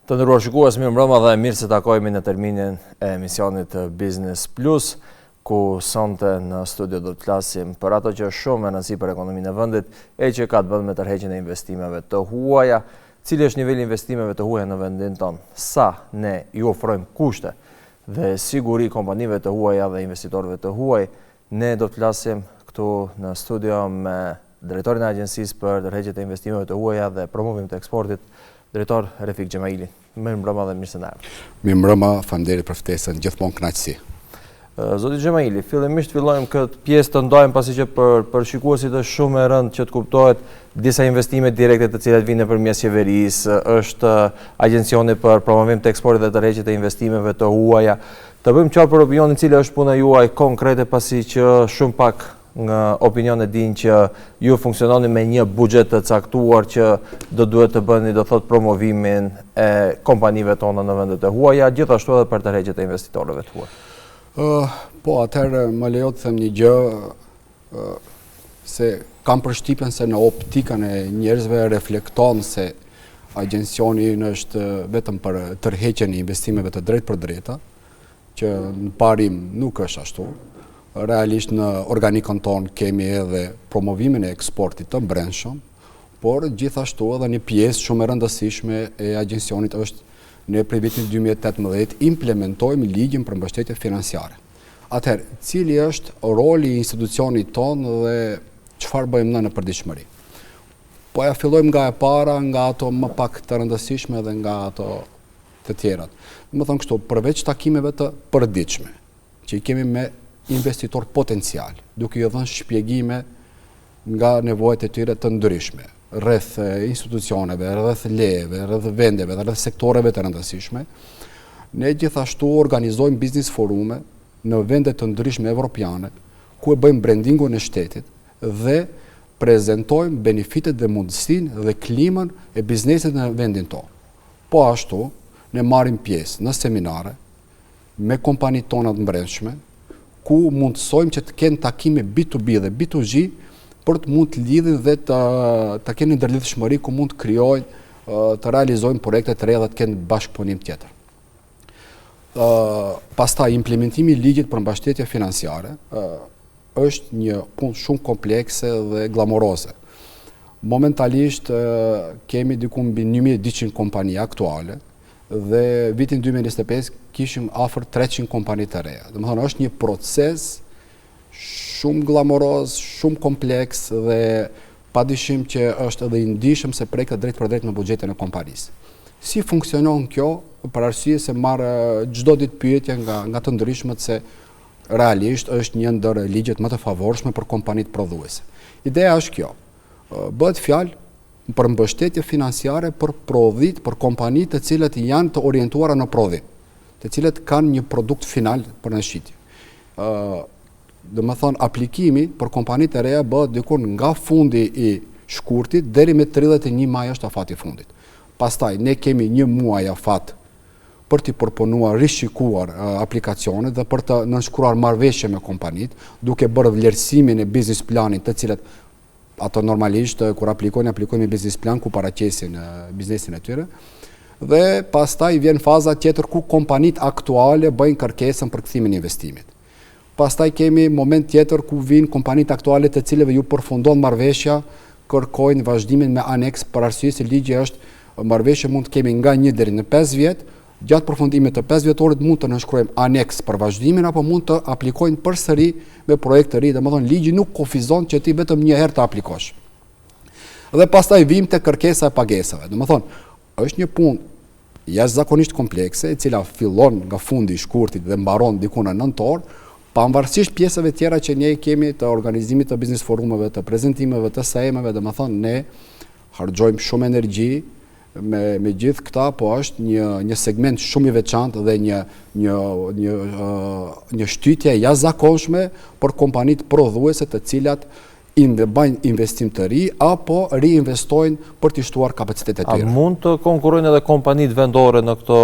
Të nderuar shikues, mirë mbrëma dhe mirë se takojmë në terminin e emisionit Business Plus, ku sonte në studio do të flasim për ato që është shumë e rëndësishme për ekonominë e vendit, e që ka të bëjë me tërheqjen e investimeve të huaja, cili është niveli i investimeve të huaja në vendin tonë, sa ne ju ofrojmë kushte dhe siguri kompanive të huaja dhe investitorëve të huaj. Ne do të flasim këtu në studio me drejtorin e agjencisë për tërheqjet e investimeve të huaja dhe promovim të eksportit, drejtor Refik Gjemaili. Mirë mbrëma dhe mirë se na erdhët. Mirë mbrëma, faleminderit për ftesën, gjithmonë kënaqësi. Zoti Gjemaili, fillimisht fillojmë këtë pjesë të ndajmë pasi që për shikuesit është shumë e rëndë që të kuptohet disa investime direkte të cilat vinë nëpërmjet qeverisë, është agjencioni për promovim të eksportit dhe tërheqjet e investimeve të huaja. Të bëjmë qartë për opinionin cili është puna juaj konkrete pasi që shumë pak nga opinion e din që ju funksiononi me një buxhet të caktuar që do duhet të bëni, do thot, promovimin e kompanive tona në vendet e huaja, gjithashtu edhe për tërheqjet e investitorëve të huaj. Po, atëherë më lejo të them një gjë, se kam përshtypjen se në optikën e njerëzve reflekton se agjencioni është vetëm për tërheqjen e investimeve të drejtë për drejta, që në parim nuk është ashtu. Realisht në organikën tonë kemi edhe promovimin e eksportit të brendshëm, por gjithashtu edhe një pjesë shumë e rëndësishme e agjencionit është në prej vitit 2018 implementojmë ligjin për mbështetje financiare. Atëherë, cili është roli i institucionit tonë dhe çfarë bëjmë në përditshmëri? Po ja fillojmë nga e para, nga ato më pak të rëndësishme dhe nga ato të tjerat. Do të thonë kështu, përveç takimeve të përditshme, që i kemi me investitor potencial, duke i dhënë shpjegime nga nevojat e tyre të ndryshme, rreth institucioneve, rreth lejeve, rreth vendeve, rreth sektoreve të rëndësishme. Ne gjithashtu organizojmë biznis forume në vende të ndryshme evropiane, ku e bëjmë brandingun e shtetit dhe prezentojmë benefitet dhe mundësinë dhe klimën e biznesit në vendin tonë. Po ashtu, ne marrim pjesë në seminare me kompanitë tona të brendshme, ku mundësojmë që të kenë takime B2B dhe B2G për të mund të lidhin dhe të kenë ndërlidhshmëri ku mund të krijojnë, të realizojnë projekte të reja dhe të kenë bashkëpunim tjetër. Pastaj implementimi i ligjit për mbështetje financiare është një punë shumë komplekse dhe glamoroze. Momentalisht kemi diku mbi 1200 kompani aktuale dhe vitin 2025 kishim afër 300 kompani të reja. Domethënë është një proces shumë glamoroz, shumë kompleks dhe padyshim që është edhe i ndihshëm se preket drejt për drejt në buxhetin e kompanisë. Si funksionon kjo? Për arsye se marr çdo ditë pyetje nga të ndryshmet se realisht është një ndër ligjet më të favorshme për kompanitë prodhuese. Ideja është kjo. Bëhet fjalë për mbështetje financiare për prodhit, për kompanitë të cilët janë të orientuara në prodhim, të cilët kanë një produkt final për në shitje. Domethënë aplikimi për kompanitë e reja bëhet diku nga fundi i shkurtit deri me 31 maj është afati i fundit. Pastaj ne kemi një muaj afat për t'i përpunuar, rishikuar aplikacionet dhe për të nënshkruar marrëveshje me kompanitë, duke bërë vlerësimin e biznes planit, të cilët ato normalisht kur aplikojnë me biznes plan ku paraqesin biznesin e tyre. Dhe pastaj vjen faza tjetër ku kompanitë aktuale bëjnë kërkesën për kthimin e investimit. Pastaj kemi moment tjetër ku vijnë kompanitë aktuale të cilëve ju përfundon marrëveshja, kërkojnë vazhdimin me aneks për arsye se ligji është marrëveshje mund të kemi nga 1 deri në 5 vjet. Gjatë përfundimit të 5 vjetorit mund të nënshkruajmë aneks për vazhdimin apo mund të aplikojnë përsëri me projekt të ri. Domethënë ligji nuk kufizon që ti vetëm një herë të aplikosh. Dhe pastaj vim te kërkesa e pagesave. Domethënë është një punë jashtëzakonisht komplekse, e cila fillon nga fundi i shkurtit dhe mbaron diku në nëntor, pavarësisht pjesëve tjera që ne kemi të organizimit të biznes forumeve, të prezantimeve, të sajmeve. Domethënë ne harxojmë shumë energji me gjithë këta, po është një segment shumë i veçantë dhe një shtytje jashtëzakonshme për kompanitë prodhuese të cilat bëjnë investim të ri apo riinvestojnë për të shtuar kapacitetet e tyre. A mund të konkurrojnë edhe kompanitë vendore në këto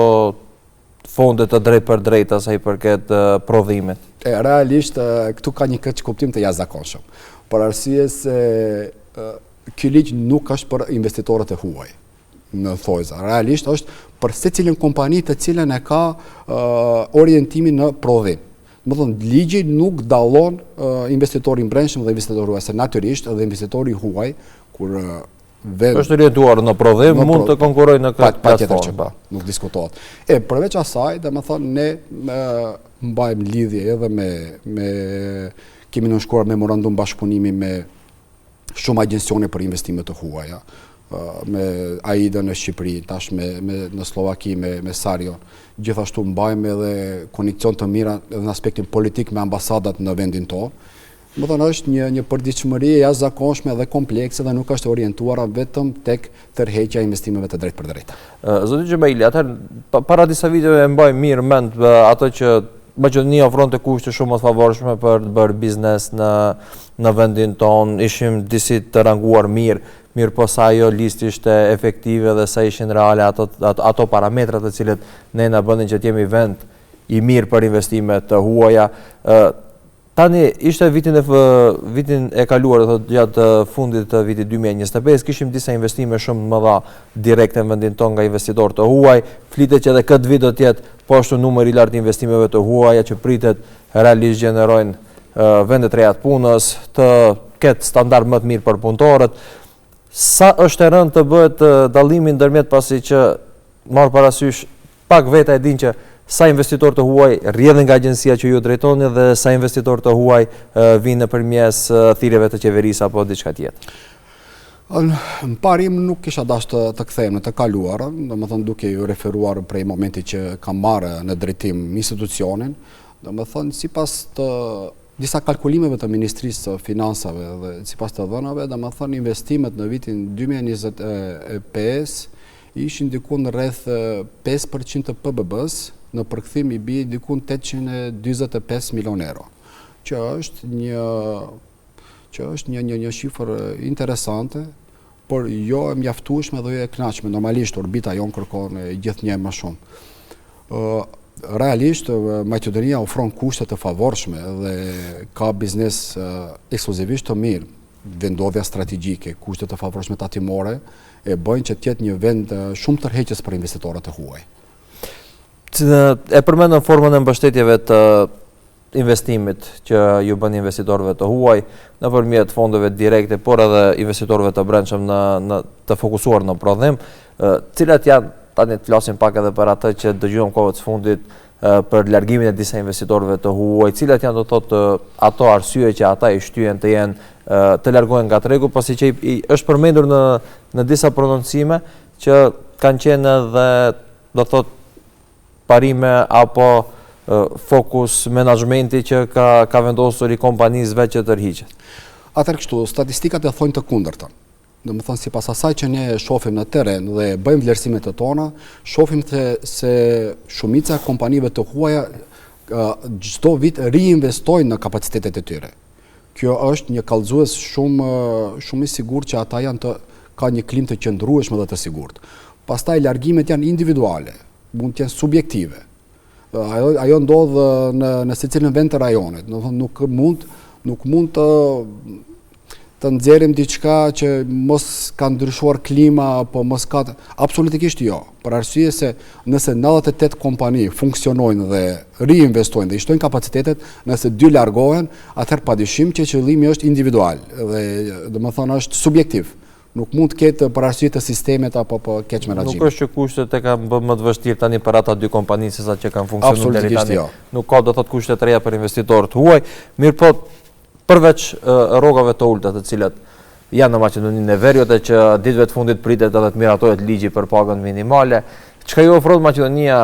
fonde të drejt për drejta sa i përket prodhimit? Realisht këtu ka një këtë kuptim të jashtëzakonshëm. Për arsye se ky ligj nuk është për investitorët e huaj. në thojza. Realisht është për secilin kompani të cilën e ka orientimin në prodhim. Më thënë, ligji nuk dallon investitorin brendshëm dhe investitori huaj, se natyrisht edhe investitori huaj, kur është orientuar në prodhim, mund të konkurrojë në këtë platformë. Nuk diskutohet. Përveç asaj, dhe më thonë, ne mbajmë lidhje edhe kemi nënshkruar memorandum bashkëpunimi me shumë agjencione për investimet të huaja, me AIDA në Shqipëri, tash në Slovaki me Sarion. Gjithashtu mbajmë edhe koneksion të mira edhe në aspektin politik me ambasadat në vendin tonë. Më thënë, është një përdiqëmëri e jashtëzakonshme dhe komplekse dhe nuk është orientuara vetëm tek tërheqja investimeve të drejt për drejta. Zoti Xhemaili, atëherë para disa viteve e mbaj mirë mend ato që Maqedonia ofronte kushte shumë të favorshme për të bërë biznes në vendin tonë, ishim disi të ranguar mirë po sa ajo listë ishte efektive dhe sa ishin reale ato parametrat të cilët ne na bënin që të jemi vend i mirë për investimet të huaja. Tani ishte vitin e kaluar, gjatë fundit të vitit 2025, kishim disa investime shumë më dha direkte në vendin tonë nga investitorë të huaj. Flitet që edhe këtë vit do të jetë poshtë numër i lartë investimeve të huaja që pritet realisht gjenerojnë vende të reja të punës, të ketë standard më të mirë për punëtorët. Sa është e rëndë të bëhet dallimi ndërmjet, pasi që marr parasysh pak veta e din që sa investitor të huaj rrjedhin nga agjencia që ju drejtoni dhe sa investitor të huaj vinë nëpërmes thirrjeve të qeverisë apo diçka tjetër. Në parim nuk kisha dashur të kthehem në të kaluarën, domethënë duke ju referuar prej momentit që kam marrë në drejtim institucionin, domethënë sipas të disa kalkulimeve të Ministrisë së Financave dhe sipas të dhënave, domethënë investimet në vitin 2025 ishin diku në rreth 5% të PBB-s, në përkthim i bie diku 845 milion euro, që është një shifër interesante, por jo e mjaftueshme dhe jo e kënaqshme. Normalisht orbita jon kërkon gjithnjë më shumë. Realisht Maqedonia ofron kushte të favorshme dhe ka biznes ekskluzivisht të mirë. Vendodhja strategjike, kushte të favorshme tatimore e bëjnë që të jetë një vend shumë tërheqës për investitorët e huaj. E përmendën formën e mbështetjeve të investimit që ju bën investitorëve të huaj nëpërmjet fondeve direkte, por edhe investitorëve të brendshëm të fokusuar në prodhim, cilat janë, tani të flasim pak edhe për atë që dëgjuam kohët së fundit për largimin e disa investitorëve të huaj, cilat janë do thotë ato arsye që ata i shtyen të jenë të largohen nga tregu, pasi që është përmendur në disa prononcime që kanë qenë edhe do thotë parime apo fokus menaxhmenti që ka vendosur i kompanisë vetë që tërhiqet. Atëherë kështu, statistikat e thonë të kundërtën. Domethënë sipas asaj që ne shohim në terren dhe bëjmë vlerësimet e tona, shohim se shumica e kompanive të huaja çdo vit riinvestojnë në kapacitetet e tyre. Kjo është një kallëzues shumë i sigurt që ata ka një klim të qëndrueshëm dhe të sigurt. Pastaj largimet janë individuale, mund të jenë subjektive. Ajo ndodh në secilin vend të rajonit. Nuk mund të nxjerrim diçka që mos ka ndryshuar klima apo mos ka, absolutikisht jo. Për arsye se nëse 98 kompani funksionojnë dhe riinvestojnë dhe i shtojnë kapacitetet, nëse 2 largohen, atëherë padyshim që qëllimi është individual dhe domethënë është subjektiv. Nuk mund të ketë për arsye të sistemet apo keq menaxhimi. Nuk është që kushtet e kanë bërë më të vështirë tani për ata 2 kompani se sa që kanë funksionuar deri tani. Jo. Nuk ka do thotë kushte të reja për investitorët huaj, mirëpo përveç rrogave të ulta të cilat janë në Maqedoninë e Veriut që ditëve të fundit pritet edhe të miratohet ligji për pagën minimale, çka ju ofron Maqedonia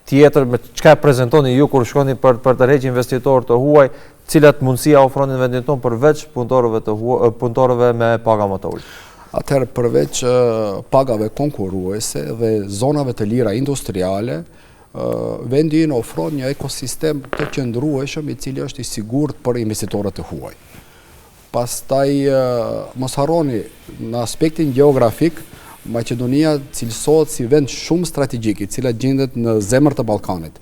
tjetër, çka prezantoni ju kur shkoni për të rrejtë investitorë të huaj, cilat mundësia ofronin në vendin tonë përveç punëtorëve me paga më të ulta? Atëherë përveç pagave konkurruese dhe zonave të lira industriale, vendi ynë ofron një ekosistem të qëndrueshëm i cili është i sigurt për investitorët e huaj. Pastaj mos harroni në aspektin gjeografik, Maqedonia cilësohet si vend shumë strategjik, i cila gjendet në zemër të Ballkanit.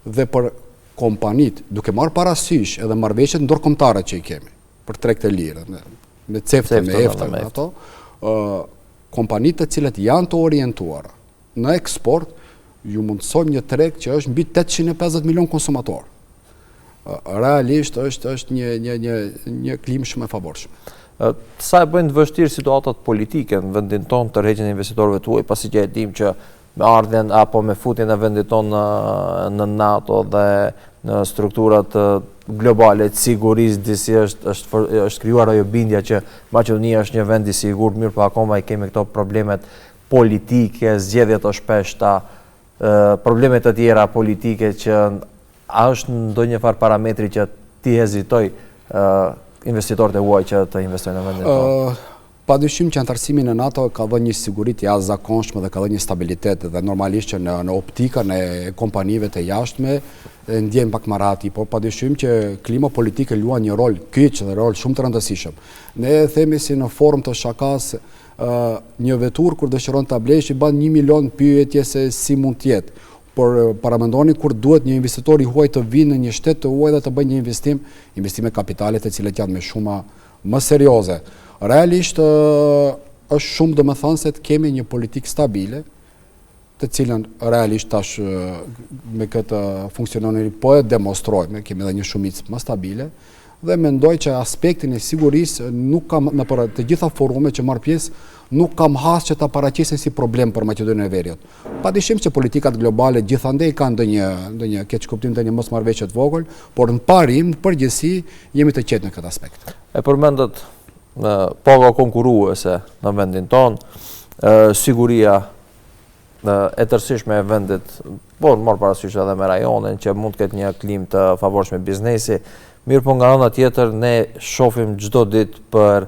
Dhe për kompanit, duke marrë parasysh edhe marrëveshjet ndërkombëtare që i kemi për treg të lirë, me CEFTA, me EFTA, ato, kompanitë të cilat janë të orientuara në eksport, ju mundësojmë një treg që është mbi 850 milion konsumator. Realisht është një klimë shumë e favorshme. Sa e bëjnë të vështirë situatat politike në vendin tonë të tërheqjen e investitorëve tuaj, pasi që e dim që me ardhjen apo me futjen e vendit tonë në NATO dhe në strukturat globale të sigurisë, disi është krijuar ajo bindja që Maqedonia është një vend i sigurt, mirë po akoma i kemi këto problemet politike, zgjedhjet të shpeshta, problemet të tjera politike që a është ndonjë farë parametri që ti hezitoj investitorët e huaj që të investojnë në vendin tonë? Padyshim që antarësimi në NATO ka dhënë një siguri të jashtëzakonshme dhe ka dhënë një stabilitet dhe normalisht që në optikën e kompanive të jashtme ndjen pak marati, por padyshim që klima politike luan një rol kyç dhe rol shumë të rëndësishëm. Ne themi si në formë të shakas një vetur kur dëshiron ta blesh i bën 1 milion pyetje se si mund të jetë. Por paramendoni kur duhet një investitor i huaj të vinë në një shtet të huaj dhe të bëjë një investime kapitale të cilat janë me shuma më serioze. Realisht është shumë domethënëse të kemi një politikë stabile, të cilën realisht tash me këtë funksionari po e demonstrojmë, kemi edhe një shumicë më stabile, dhe mendoj që aspektin e sigurisë nuk kam në për të gjitha forumet që marr pjesë, nuk kam hasë që ta paraqesin si problem për Maqedoninë e Veriut. Padyshim që politikat globale gjithandej kanë ndonjë keq kuptim, ndonjë mosmarrëveshje të vogël, por në parim, në përgjithësi, jemi të qetë në këtë aspekt. E përmendet paga konkurruese në vendin tonë, siguria e tërësishme e vendit, por marrë parasysh edhe me rajonin që mund të ketë një klimë të favorshme biznesi, mirë po nga ana tjetër ne shohim çdo ditë për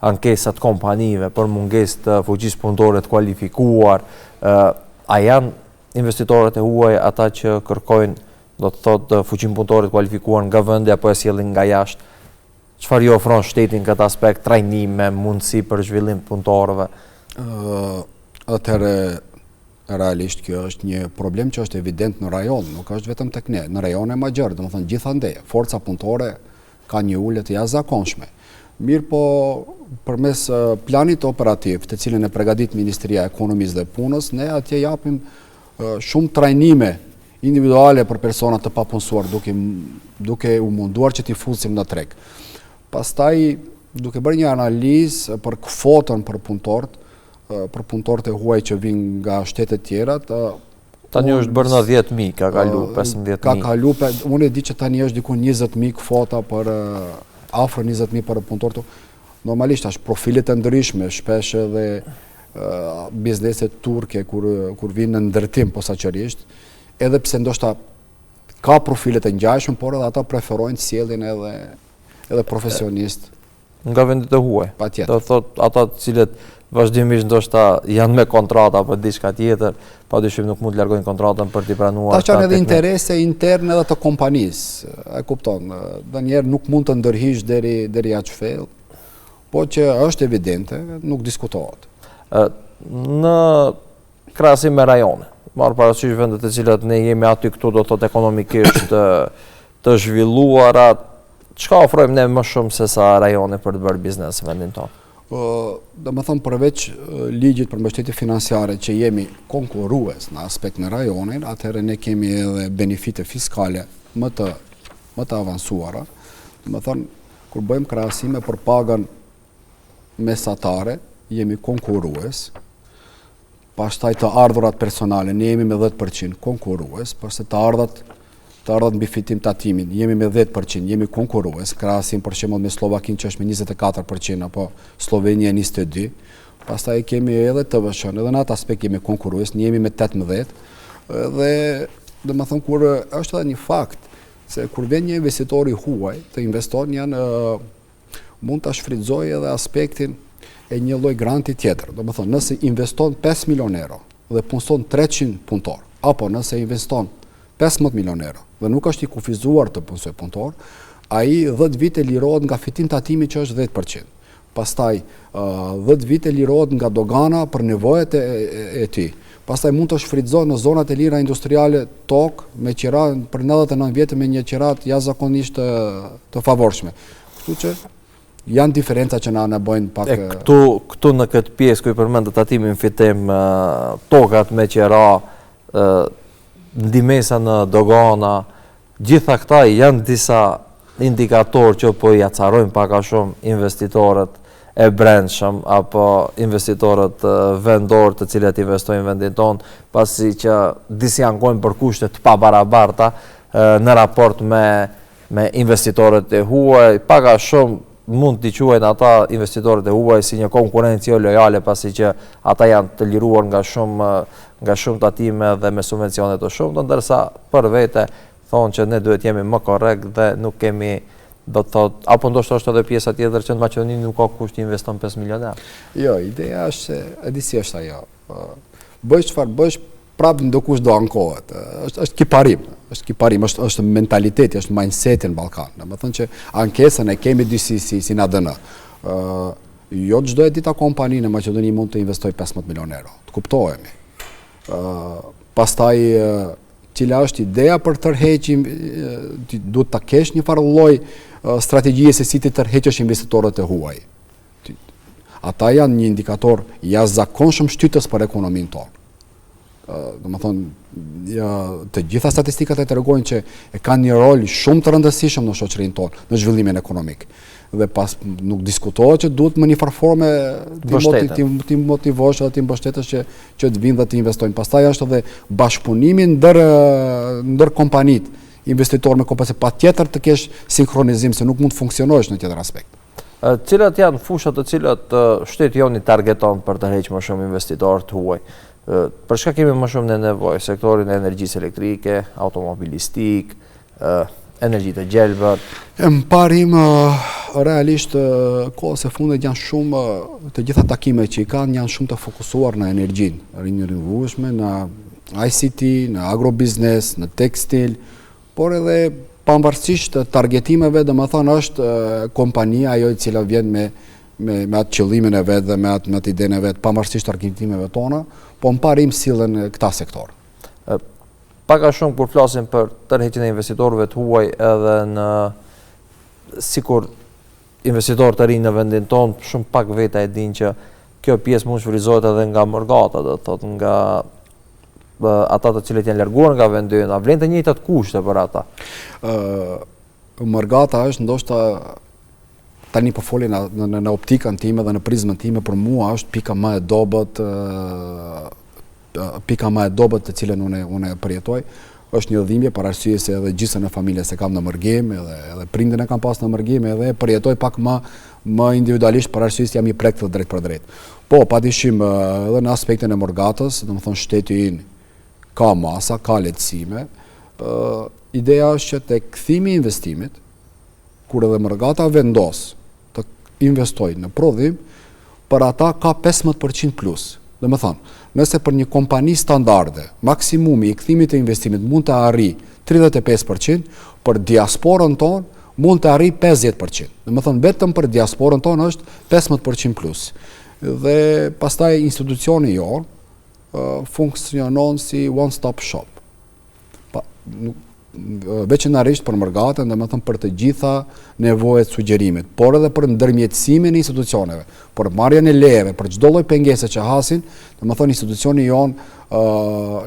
ankesat kompanive, për mungesë të fuqisë punëtore të kualifikuar. A janë investitorët e huaj ata që kërkojnë, do të thotë, fuqinë punëtore të kualifikuar nga vendi apo e sjellin nga jashtë? Çfarë ju ofron shteti në këtë aspekt, trajnime, mundësi për zhvillim të punëtorëve? Atëherë realisht kjo është një problem që është evident në rajon, nuk është vetëm tek ne, në rajone më gjerë, domethënë gjithandej, forca punëtore ka një ulje të jashtëzakonshme. Mirë po përmes planit operativ, të cilën e përgatit Ministria e Ekonomisë dhe Punës, ne atje japim shumë trajnime individuale për persona të papunësuar, duke u munduar që t'i fusim në treg. Pastaj, duke bërë një analizë për kvotën për punëtorët e huaj që vinë nga shtetet tjera. Tani është bërë në 10.000, ka kalu 15.000. Ka kalu, unë e di që tani është diku 20.000 kvota për afër 20.000 për punëtorët. Normalisht është profilet e ndryshme, shpesh edhe bizneset turke kur vinë në ndërtim posaçërisht, edhe pse ndoshta ka profilet e ngjashme, por edhe ata preferojnë sjelljen edhe profesionist nga vendet e huaj. Patjetër. Do thotë ata të cilët vazhdimisht ndoshta janë me kontrata apo diçka tjetër, padyshim nuk mund të largojnë kontratën për t'i pranuar. Tash janë edhe interese interne edhe të kompanisë, e kupton. Ndonjëherë nuk mund të ndërhish deri aq thellë, po që është evidente, nuk diskutohet. Në krahasim me rajone, marr parasysh vendet të cilat ne jemi aty këtu, do thotë ekonomikisht të zhvilluara, çka ofrojmë ne më shumë se sa rajone për të bërë biznes në vendin tonë? Domethënë përveç ligjit për mbështetje financiare që jemi konkurrues në aspekt në rajonin, atëherë ne kemi edhe benefite fiskale më të avancuara. Domethënë kur bëjmë krahasime për pagën mesatare, jemi konkurrues. Pastaj të ardhurat personale, ne jemi me 10% konkurrues, pastaj të ardhat mbi fitim tatimin, jemi me 10%, jemi konkurrues, krahasim për shembull me Slovakinë që është me 24% apo Slovenia 22%. Pastaj kemi edhe TVSH-n, edhe në atë aspekt jemi konkurrues, ne jemi me 18%. Dhe domethënë kur është edhe një fakt se kur vjen një investitor i huaj të investon mund ta shfrytëzojë edhe aspektin e një lloj granti tjetër. Domethënë nëse investon 5 milion euro dhe punson 300 punëtor, apo nëse investon 15 milion euro dhe nuk është i kufizuar të punsoj punëtor, ai 10 vite lirohet nga fitim tatimi që është 10%. Pastaj 10 vite lirohet nga dogana për nevojat e tij. Pastaj mund të shfrytëzohet në zonat e lira industriale tokë me qira për 99 vjet me një qirat jashtëzakonisht të favorshme. Kështu që janë diferenca që na bëjnë pak... Këtu në këtë pjesë ku i përmendë tatimin fitim tokat me qera, ndimesa në dogana, gjitha këta janë disa indikatorë që po i acarojnë pak a shumë investitorët e brendshëm apo investitorët vendorë të cilët investojnë në vendin tonë, pasi që disi ankojnë për kushte të pabarabarta në raport me investitorët e huaj, pak a shumë mund t'i quajnë ata investitorët e huaj si një konkurencë jo lojale, pasi që ata janë të liruar nga shumë tatime dhe me subvencionet të shumë, ndërsa për vete thonë që ne duhet jemi më korrekt dhe nuk kemi, do të thot, apo ndoshta është edhe pjesa tjetër që në Maqedoni nuk ka kusht të investon 5 milioner. Jo, ideja është se, e di si është ajo, bëjsh çfarë bëjsh, prapë ndokush do ankohet. Është kiparim, është mentaliteti, është mindseti në Ballkan. Domethënë që ankesën e kemi dy si na dënë. Jo çdo e dita kompani në Maqedoni mund të investoj 15 milionë euro. Të kuptohemi. Pastaj cila është ideja për tërheqim, duhet ta kesh një farë lloj strategjie se si të tërheqësh investitorët e huaj. Ata janë një indikator jashtëzakonshëm shtytës për ekonominë tonë. Domethënë, të gjitha statistikat e tregojnë që e kanë një rol shumë të rëndësishëm në shoqërinë tonë, në zhvillimin ekonomik. Dhe pas nuk diskutohet që duhet më një farforme ti motivosh edhe ti mbështetësh që të vinë dhe të investojnë. Pastaj është edhe bashkëpunimi ndër kompanitë, investitorë me kompani, patjetër të kesh sinkronizim se nuk mund të funksionosh në tjetër aspekt. Cilat janë fushat të cilat shteti joni targeton për të hequr më shumë investitorë të huaj? Për çka kemi më shumë nevojë? Sektorin e energjisë elektrike, automobilistik, energji të gjelbër? Më parim, realisht, kohës e fundit janë shumë, të gjitha takimet që i kanë janë shumë të fokusuar në energjinë, rinjovueshme, në ICT, në agrobiznes, në tekstil, por edhe pavarësisht targetimeve, domethënë është kompania ajo e cila vjen me atë qëllimin e vet dhe me atë idenë e vet, pavarësisht targetimeve tona, po më parim sillen këta sektor. Pak a shumë kur flasim për tërheqjen e investitorëve të huaj edhe në sikur investitorë të rinë në vendin tonë, shumë pak veta e dinë që kjo pjesë mund shfrytëzohet edhe nga morgata, do të thotë nga ata të cilët janë larguar nga vendi, a vlen të njëjtat kushte për ata? Morgata është ndoshta tani po folin në optikën time dhe në prizmën time, për mua është pika më e dobët të cilën unë përjetoj, është një dhimbje për arsye se edhe gjithsën e familjes e kam në mërgim, edhe prindin e kam pas në mërgim, edhe përjetoj pak më individualisht për arsye se jam i prekt drejt për drejt. Po, padyshim edhe në aspektin e morgatës, domethënë shteti ynë ka masa, ka lehtësime. Ideja është që te kthimi i investimit, kur edhe morgata vendos të investojë në prodhim, për ata ka 15% plus. Domethënë, nëse për një kompani standarde, maksimumi i kthimit të investimit mund të arrijë 35%, për diasporën tonë mund të arrijë 50%. Domethënë, vetëm për diasporën tonë është 15% plus. Dhe pastaj institucioni jonë funksionon si one-stop shop. Veçanërisht për morgatën, domethënë për të gjitha nevojat, sugjerimet, por edhe për ndërmjetësimin e institucioneve, për marrjen e lejeve, për çdo lloj pengese që hasin, domethënë institucioni jonë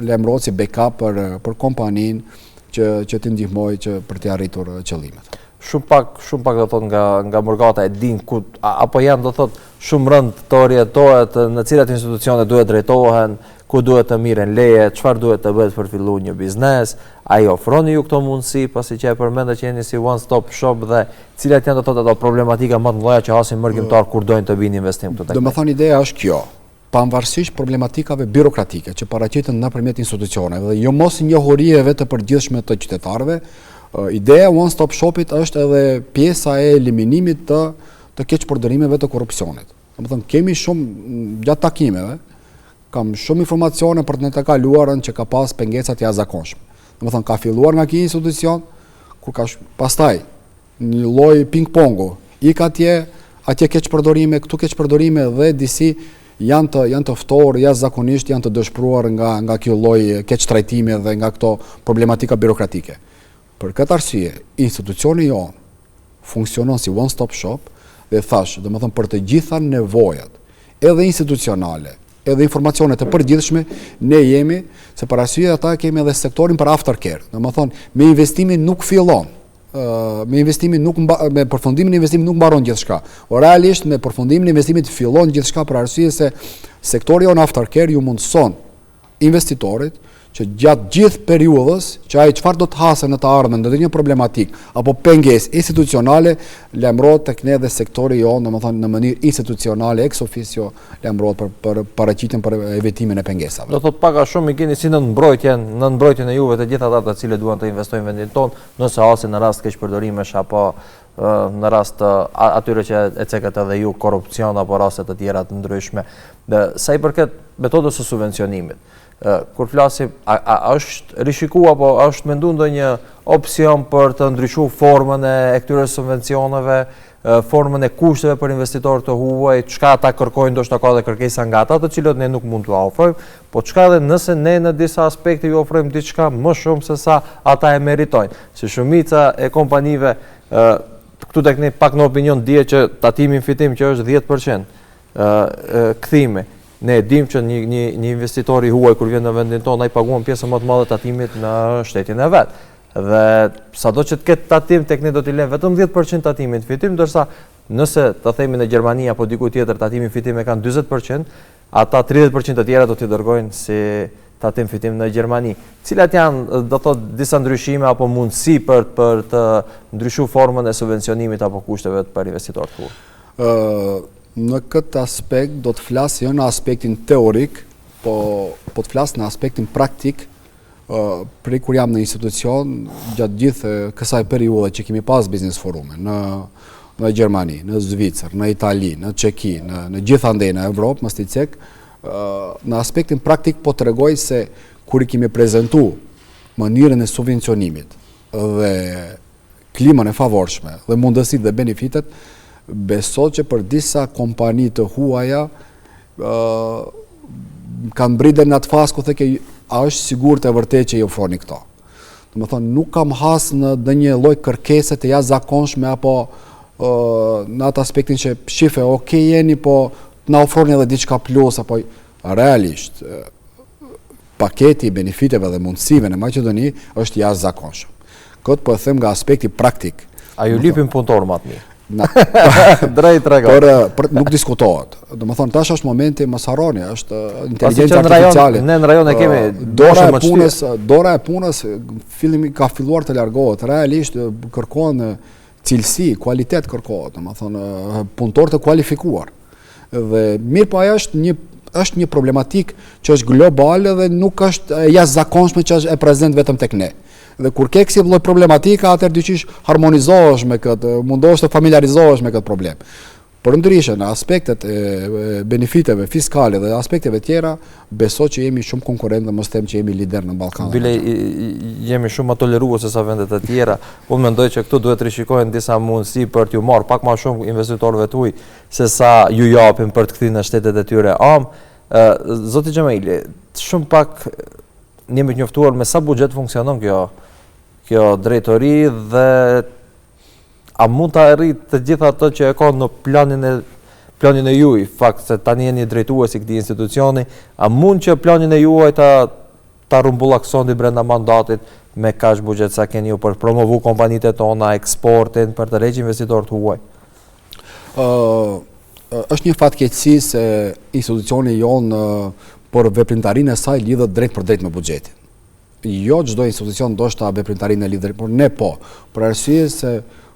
lajmërohet si backup për kompaninë që të ndihmojë për të arritur qëllimet. Shumë pak do thot nga morgata e din ku apo janë do thot shumë rënd të orientohet në cilat institucione duhet drejtohen, ku duhet të mirën leje, çfarë duhet të bëhet për filluar një biznes, ai ofroni ju këto mundësi, pasi që e përmendë që jeni si one stop shop dhe cilat janë do thot ato problematika më të mëdha që hasin mërgjimtar kur dojnë të binë investim këtu tek. Domethënë ideja është kjo. Pavarësisht problematikave birokratike që paraqiten nëpërmjet institucioneve dhe jo mos njohurieve të përditshme të qytetarëve, ideja one stop shopit është edhe pjesa e eliminimit të keqpërdorimeve të korrupsionit. Domethënë kemi shumë gjatë takimeve, kam shumë informacione për të kaluarën që ka pas pengesat jashtëzakonshme. Domethënë ka filluar nga ky institucion, kur ka pastaj një lloj ping-pongu, atje keqpërdorime, këtu keqpërdorime dhe disi janë të ftorë jashtëzakonisht, janë të dëshpëruar nga ky lloj keqtrajtimi dhe nga këto problematika birokratike. Për këtë arsye, institucioni jonë funksionon si one-stop shop Dhe thash, domethënë për të gjitha nevojat, edhe institucionale, edhe informacionet e përgjithshme, ne jemi, se për arsye ata kemi edhe sektorin për aftercare. Domethënë, me investimin nuk fillon. Me përfundimin e investimit nuk mbaron gjithçka. Realisht me përfundimin e investimit fillon gjithçka për arsye se sektori on aftercare ju mundson investitorit që gjatë gjithë periudhës që ai çfarë do të hasë në të ardhmen ndonjë problematik apo pengesë institucionale lajmërohet tek ne dhe sektori jon, domethënë në mënyrë institucionale ex officio lajmërohet për paraqitjen për evitimin e pengesave. Do thot pak a shumë i keni si në mbrojtjen e juve të gjithë ata të cilët duan të investojnë në vendin tonë, nëse hasin në rast keqpërdorimesh apo në rast atyre që e cekët edhe ju korrupsion apo raste të tjera të ndryshme. Sa i përket metodës së subvencionimit, kur flasim, a është rishikuar apo është menduar ndonjë opsion për të ndryshuar formën e këtyre subvencioneve, formën e kushteve për investitorët të huaj, çka ata kërkojnë, ndoshta ka edhe kërkesa nga ata të cilët ne nuk mund t'u ofrojmë, po çka edhe nëse ne në disa aspekte ju ofrojmë diçka më shumë se sa ata e meritojnë. Si shumica e kompanive këtu tek ne pak në opinion dihet që tatimi në fitim që është 10% kthimi. Ne dim që një investitor i huaj kur vjen në vendin tonë ai paguan pjesën më të madhe të tatimit në shtetin e vet. Dhe sado që të ketë tatim tek ne do t'i lënë vetëm 10% tatimin fitim, ndërsa nëse ta themi në Gjermani apo diku tjetër tatimin fitim e kanë 40%, ata 30% të tjera do t'i dërgojnë si tatim fitim në Gjermani. Cilat janë do thotë disa ndryshime apo mundësi për të ndryshuar formën e subvencionimit apo kushteve për investitorët huaj? Në këtë aspekt do të flas jo në aspektin teorik, po të flas në aspektin praktik, prej kur jam në institucion, gjatë gjithë kësaj periudhe që kemi pas biznes forume, në Gjermani, në Zvicër, në Itali, në Çeki, në gjithandej në Evropë, mos t'i cek, në aspektin praktik po të regoj se kur i kemi prezentu mënyrën e subvencionimit dhe klimën e favorshme dhe mundësit dhe benefitet, besoj që për disa kompani të huaja kanë bridhe në atë fazë ku theke a është sigurt e vërtet që i ofroni këto. Domethënë nuk kam has në ndonjë lloj kërkese të jashtëzakonshme apo në atë aspektin që shife okay jeni po na ofroni edhe diçka plus apo realisht paketi i benefiteve dhe mundësive në Maqedoni është jashtëzakonshëm. Këtë po e them nga aspekti praktik. A ju lipin punëtor më të mirë? Drejt rego. Por nuk diskutohet. Domethënë tash është momenti mos harroni, është inteligjencë artificiale. Ne në rajon e kemi dora e punës fillimi ka filluar të largohet. Realisht kërkohen cilësi, kualitet kërkohet, domethënë punëtor të kualifikuar. Dhe mirë po ajo është një problematik që është globale dhe nuk është jashtëzakonshme që është e prezent vetëm tek ne. Dhe kur ke kësi lloj problematika, atëherë dyqysh harmonizohesh me këtë, mundohesh të familiarizohesh me këtë problem. Por ndryshe në aspektet e benefiteve fiskale dhe aspekteve tjera, besoj që jemi shumë konkurrent dhe mos them që jemi lider në Ballkan. Bile jemi shumë më tolerues se sa vendet e tjera. Unë mendoj që këtu duhet rishikohen disa mundësi për t'ju marrë pak më shumë investitorëve tuaj se sa ju japin për të kthyer në shtetet e tyre. Zoti Xhamaili, shumë pak jemi të njoftuar me sa buxhet funksionon kjo drejtori dhe a mund të arrit të gjitha ato që e ka në planin e juaj, fakt se tani jeni drejtues i këtij institucioni, a mund që planin e juaj ta rumbullaksoni brenda mandatit me kaq buxhet sa keni ju për promovu kompanitë tona, eksportin, për të rrejtë investitorët huaj? Është një fatkeqësi se institucioni jonë por veprimtarinë e saj lidhet drejt për drejt me buxhetin. Jo çdo institucion ndoshta veprimtarinë e lidhet, por ne po, për arsye se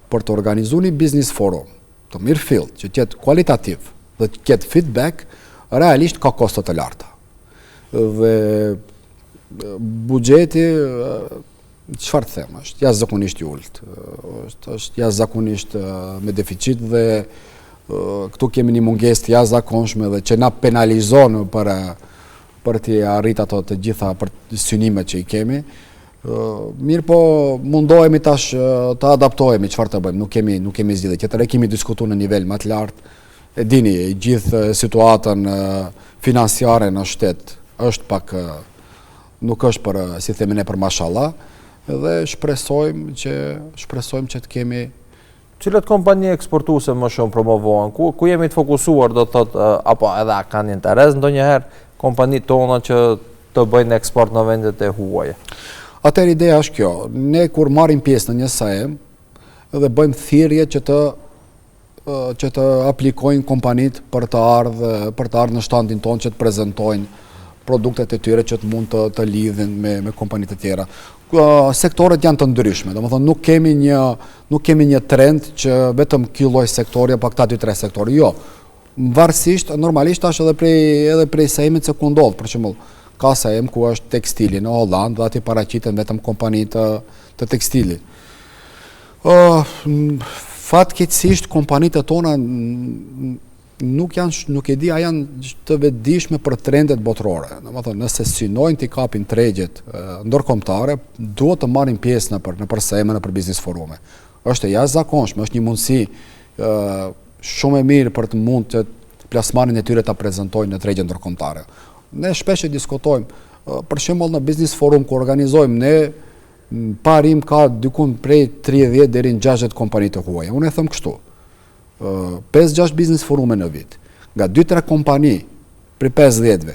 për të organizuar një business forum të mirë fill, që të jetë kualitativ dhe të ketë feedback, realisht ka kosto të larta. Dhe buxheti, çfarë të them, është jashtëzakonisht i ulët. Është jashtëzakonisht me deficit dhe këtu kemi një mungesë të jashtëzakonshme dhe që na penalizon për të arrit ato të gjitha për synimet që i kemi. Mirë po mundohemi tash të adaptohemi, çfarë të bëjmë, nuk kemi zgjidhje tjetër, kemi diskutuar në nivel më të lartë. E dini, gjithë situatën financiare në shtet është pak nuk është për si themin e për mashallah, dhe shpresojmë që të kemi Cilat kompani eksportuese më shumë promovohen? Ku jemi të fokusuar, do të thotë, apo edhe kanë interes ndonjëherë kompanitë tona që të bëjnë eksport në vendet e huaja? Atëherë ideja është kjo, ne kur marrim pjesë në një SAEM dhe bëjmë thirrje që të aplikojnë kompanitë për të ardhur në shtandin tonë që të prezantojnë produktet e tyre që të mund të lidhin me kompanitë të tjera. Sektoret janë të ndryshme, domethënë nuk kemi një trend që vetëm ky lloj sektori apo këta 2-3 sektorë. Jo. Varësisht, normalisht është edhe prej SAEM-it se ku ndodh, për shembull, ka SAEM ku është tekstili në Hollandë dhe aty paraqiten vetëm kompani të tekstilit. Fatkeqësisht kompanitë tona nuk e di a janë të vetëdijshme për trendet botërore. Domethënë, nëse synojnë t'i kapin tregjet ndërkombëtare, duhet të marrin pjesë nëpër SAEM-e, nëpër biznes forume. Është e jashtëzakonshme, është një mundësi shumë e mirë për të mund të plasmanin e tyre ta prezantojnë në tregje ndërkombëtare. Ne shpesh e diskutojmë, për shembull në biznes forum ku organizojmë ne, parim ka dikun prej 30 deri në 60 kompani të huaja. Unë e them kështu. 5-6 biznes forume në vit, nga 2-3 kompani për 50-ve,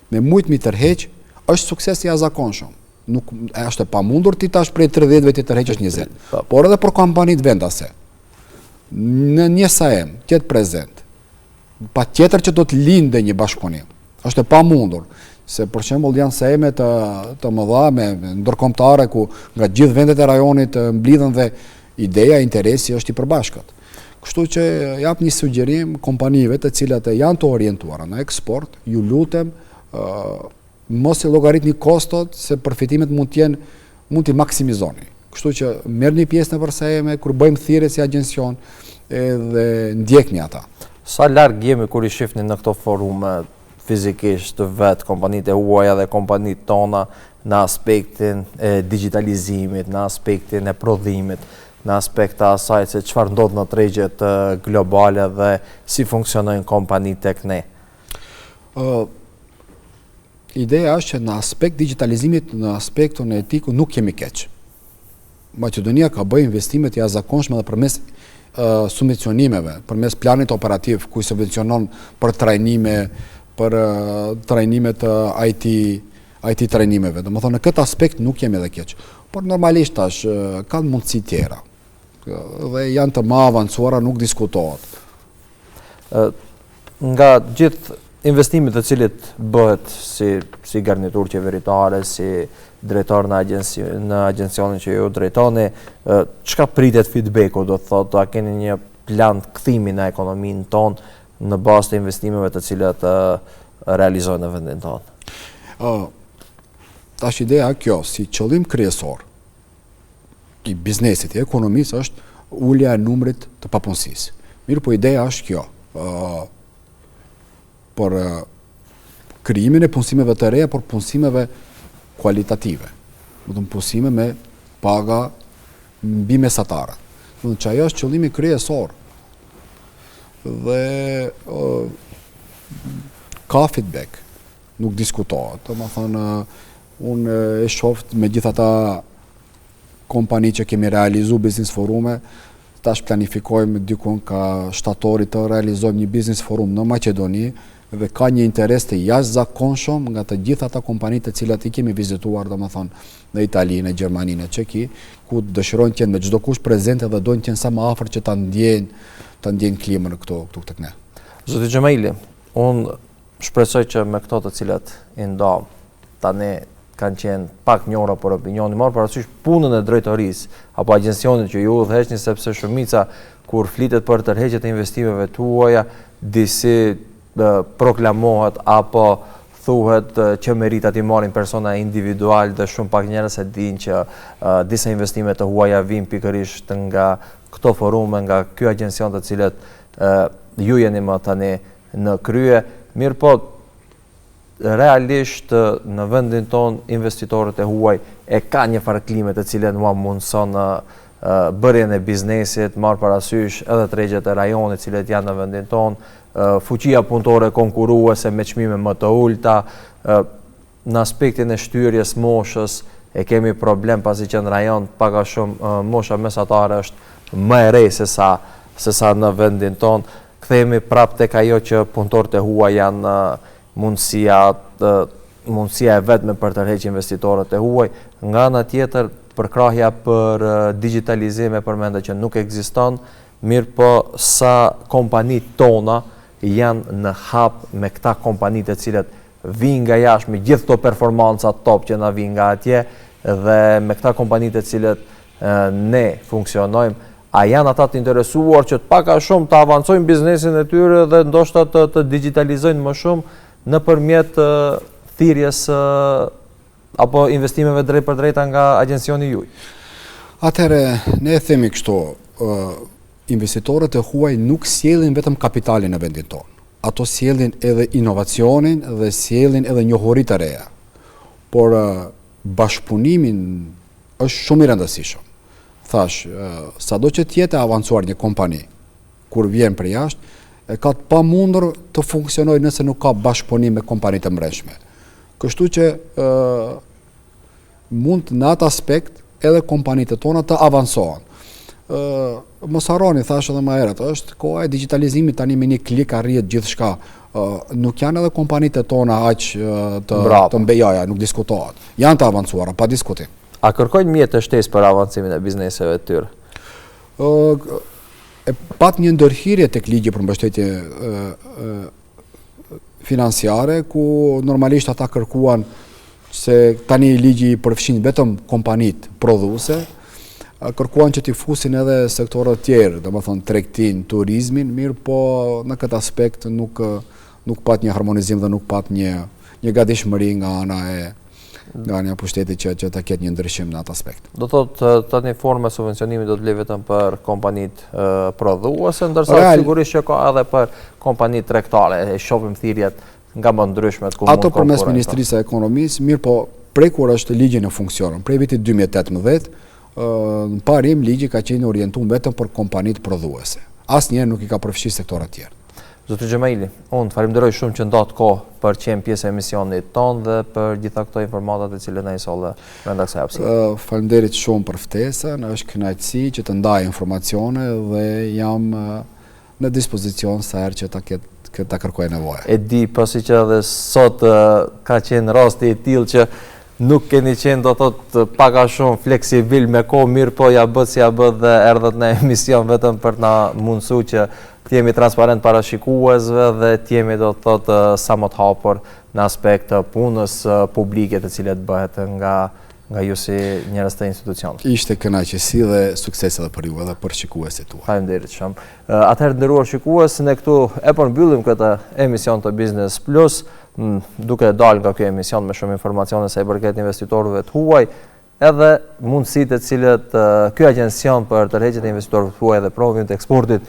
me mujt mi tërheq, është sukses i jashtëzakonshëm. Nuk është e pamundur ti tash prej 30-ve ti tërheqësh 20. Por edhe për kompanitë vendase. Në një SAEM, tjetë prezent, pa tjetër që do të linde një bashkëpunim. Është e pamundur, se për shembull janë SAEM-e të mëdha me ndërkombëtare ku nga gjithë vendet e rajonit mblidhen dhe ideja, interesi është i përbashkët. Kështu që jap një sugjerim kompanive të cilat janë të orientuara në eksport, ju lutem, mos i llogaritni kostot se përfitimet mund t'i maksimizoni. Kështu që merrni pjesë nëpër SAEM-e kur bëjmë thirrje si agjencion edhe ndjekni ata. Sa larg jemi kur i shihni në këto forume fizikisht vetë kompanitë e huaja dhe kompanitë tona në aspektin e digitalizimit, në aspektin e prodhimit, në aspekta asaj se çfarë ndodh në tregjet globale dhe si funksionojnë kompanitë tek ne? Ideja është që në aspekt digitalizimit, në aspektin etiku nuk kemi keq. Maqedonia ka bërë investime të jashtëzakonshme dhe përmes subvencionimeve, përmes planit operativ ku i subvencionon për trajnime, për trajnimet IT trajnimeve. Domethënë në këtë aspekt nuk jemi edhe keq. Por normalisht tash kanë mundësi tjera dhe janë të më avancuara, nuk diskutohet. Nga gjithë investimet të cilit bëhet si garnitur qeveritare, si drejtor në agjencionin që ju drejtoni, çka pritet feedbacku, do të thotë, a keni një plan të kthimi në ekonominë tonë në bazë të investimeve të cilat realizohen në vendin tonë? Tash ideja kjo, si qëllim kryesor i biznesit, i ekonomisë, është ulja e numrit të papunësisë. Mirë, po ideja është kjo, për krijimin e punësimeve të reja, por punësimeve kualitative. Do të punësime me paga mbi mesatare. Do të që ajo është qëllimi kryesor. Dhe ka feedback, nuk diskutohet. Domethënë, unë e shoh me gjithë ata kompani që kemi realizu biznis forume, tash planifikojmë dikun ka shtatori të realizojmë një biznis forum në Maqedoni dhe ka një interes të jashtëzakonshëm nga të gjithë ata kompanitë të cilat i kemi vizituar, domethënë në Itali, në Gjermani, në Çeki, ku dëshirojnë të jenë me çdo kush prezente dhe dojnë të jenë sa më afër që ta ndjejnë klimën këtu tek ne. Zoti Xhemaili, unë shpresoj që me këto të cilat i ndam tani kanë qenë pak njëra për opinioni, marrë parasysh punën e drejtorisë apo agjencionit që ju udhëheqni, sepse shumica kur flitet për tërheqjet e investimeve tuaja, disi proklamohet apo thuhet që meritat i marrin persona individual dhe shumë pak njerëz e dinë që disa investime të huaja vijnë pikërisht nga këto forume, nga ky agjencion të cilët ju jeni më tani në krye. Mirë po, realisht në vendin ton investitorët e huaj e ka një farë klime të cilën mua mundson bërjen e biznesit, marr parasysh edhe tregjet e rajonit të cilët janë në vendin ton, fuqia punëtore konkurruese me çmime më të ulta, në aspektin e shtyrjes moshës e kemi problem pasi që në rajon pak a shumë mosha mesatare është më e re se sa në vendin tonë. Kthehemi prapë tek ajo që punëtorët e huaj janë mundësia e vetme për tërheqë investitorët e huaj. Nga ana tjetër, përkrahja për digitalizim e përmendë që nuk ekziston, mirë po sa kompanitë tona janë në hap me këta kompanitë të cilat vinë nga jashtë me gjithë këto performanca top që na vinë nga atje, dhe me këta kompanitë të cilat ne funksionojmë, a janë ata të interesuar që të paka shumë të avancojnë biznesin e tyre dhe ndoshta të digitalizojnë më shumë nëpërmjet thirrjes apo investimeve drejt për drejta nga agjencioni juaj? Atëherë, ne e themi kështu, investitorët e huaj nuk sjellin vetëm kapitalin në vendin tonë. Ato sjellin edhe inovacionin dhe sjellin edhe njohuri të reja. Por bashkëpunimin është shumë i rëndësishëm. Thash, sado që tjetë avancuar një kompani, kur vjen për jashtë, ka të pamundur të funksionojë nëse nuk ka bashkëpunim me kompanitë të mbreshme. Kështu që mund në atë aspekt edhe kompanitë tona të avancohen. Mos harroni, thash edhe më herët, është koha e digitalizimit, tani me një klik arrihet gjithçka. Nuk janë edhe kompanitë tona aq të mbejaja, nuk diskutohet. Janë të avancuara, pa diskutim. A kërkojnë mjetë të shtesë për avancimin e bizneseve të tyre? Pat një ndërhyrje tek ligji për mbështetje financiare, ku normalisht ata kërkuan se tani ligji përfshin vetëm kompanitë prodhuese, kërkuan që t'i fusin edhe sektorët tjerë, domethënë tregtin, turizmin, mirë po në këtë aspekt nuk pat një harmonizim dhe nuk pat një gatishmëri nga ana e pushtetit që ta ketë një ndryshim në atë aspekt. Do thotë tani forma e subvencionimit do të vlej vetëm për kompanitë prodhuese, ndërsa sigurisht që ka edhe për kompanitë tregtare, e shohim thirrjet nga më ndryshme ku mund ato përmes Ministrisë së Ekonomisë, mirë po prej kur është ligji në funksion, prej vitit 2018, në parim ligji ka qenë orientuar vetëm për kompanitë prodhuese. Asnjëherë nuk i ka përfshirë sektorët tjerë. Zotri Xhemaili, unë falenderoj shumë që ndot kohë për të qenë pjesë e emisionit tonë dhe për gjitha këto informatat të cilat na i solle brenda kësaj hapësire. Faleminderit shumë për ftesën, është kënaqësi që të ndaj informacione dhe jam në dispozicion sa herë që ta kërkoj nevojë. E di, pasi që edhe sot ka qenë rasti i tillë që nuk keni qenë do thotë paka shumë fleksibil me kohë, mirë po ja bët si ja bët dhe erdhët në emision vetëm për na mundësu që t'jemi transparent parashikuesve dhe t'jemi do thotë sa më të hapur në aspekt të punës publike të cilat bëhet nga ju si njerëz të institucionit. Ishte kënaqësi dhe sukses edhe për ju edhe për shikuesit tuaj. Faleminderit shumë. Atëherë nderuar shikues, ne këtu e përmbyllim këtë emision të Business Plus, duke dalë nga ky emision me shumë informacione sa i përket investitorëve të huaj, edhe mundësitë të cilat ky agjencion për tërheqjen e investitorëve të huaj dhe provimin të eksportit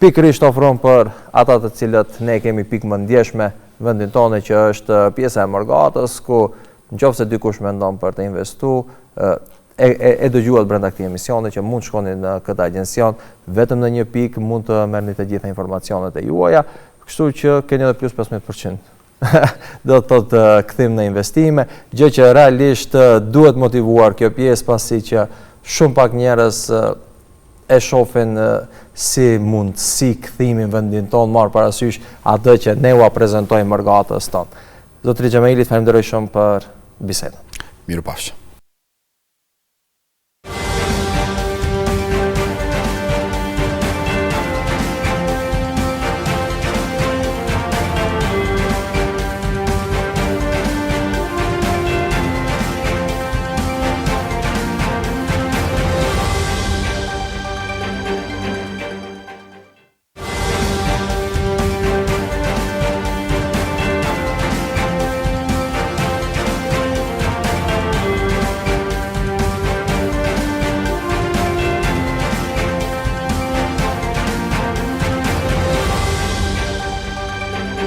pikërisht ofron për ata të cilat ne kemi pikë më ndjeshme në vendin tonë, që është pjesa e Morgatës, ku nëse dikush mendon për të investuar, e dëgjuat brenda këtij emisioni që mund shkoni në këtë agjencion, vetëm në një pikë mund të merrni të gjitha informacionet e juaja, kështu që keni edhe plus 15%. Do të thotë kthim në investime, gjë që realisht duhet motivuar kjo pjesë, pasi që shumë pak njerëz e shohin si mundësi kthimin vendin tonë, marr parasysh atë që ne ua prezantojmë Morgatës tonë. Zotri Xhemaili, falenderoj shumë për bisedën. Mirupafshim.